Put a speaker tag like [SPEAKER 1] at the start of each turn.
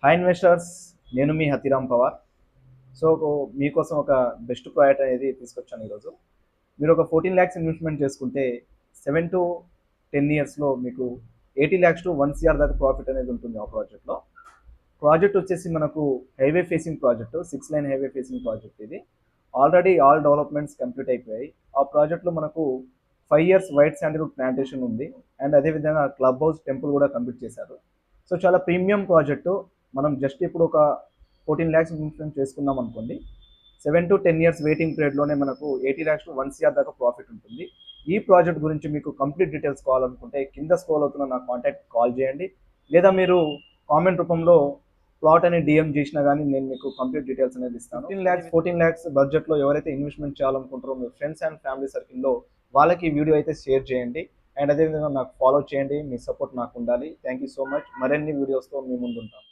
[SPEAKER 1] Hi investors, నేను మీ Hathiram Pawar. So మీకోసం ఒక బెస్ట్ ప్రాజెక్ట్ అనేది తీసుకొచ్చాను ఈరోజు. మీరు ఒక 14 ల్యాక్స్ ఇన్వెస్ట్మెంట్ చేసుకుంటే 7 to 10 ఇయర్స్లో మీకు 80 ల్యాక్స్ టు 1 CR దాకా ప్రాఫిట్ అనేది ఉంటుంది ఆ ప్రాజెక్ట్లో. ప్రాజెక్ట్ వచ్చేసి మనకు highway facing project, 6 line highway facing project. ఇది ఆల్రెడీ ఆల్ డెవలప్మెంట్స్ కంప్లీట్ అయిపోయాయి. ఆ ప్రాజెక్ట్లో మనకు 5 years వైట్ శాండిల్వుడ్ ప్లాంటేషన్ ఉంది. అండ్ అదేవిధంగా క్లబ్ హౌస్, టెంపుల్ కూడా కంప్లీట్ చేశారు. సో చాలా ప్రీమియం ప్రాజెక్టు. మనం జస్ట్ ఇప్పుడు ఒక 14 ల్యాక్స్ ఇన్వెస్ట్మెంట్ చేసుకున్నాం అనుకోండి, 7 to 10 years వెయిటింగ్ పీరియడ్లోనే మనకు 80 ల్యాక్స్ టు 1 CR దాకా ప్రాఫిట్ ఉంటుంది. ఈ ప్రాజెక్ట్ గురించి మీకు కంప్లీట్ డీటెయిల్స్ కావాలనుకుంటే కింద స్క్రోల్ అవుతున్న నా కాంటాక్ట్ కాల్ చేయండి, లేదా మీరు కామెంట్ రూపంలో ప్లాట్ అని డిఎం చేసినా కానీ నేను మీకు కంప్లీట్ డీటెయిల్స్ అనేది ఇస్తాను. 14 ల్యాక్స్ బడ్జెట్లో ఎవరైతే ఇన్వెస్ట్మెంట్ చేయాలనుకుంటారో మీ ఫ్రెండ్స్ అండ్ ఫ్యామిలీ సర్కిల్లో వాళ్ళకి ఈ వీడియో అయితే షేర్ చేయండి. అండ్ అదేవిధంగా నాకు ఫాలో చేయండి. మీ సపోర్ట్ నాకు ఉండాలి. Thank you so much. మరిన్ని వీడియోస్తో మీ ముందు ఉంటాను.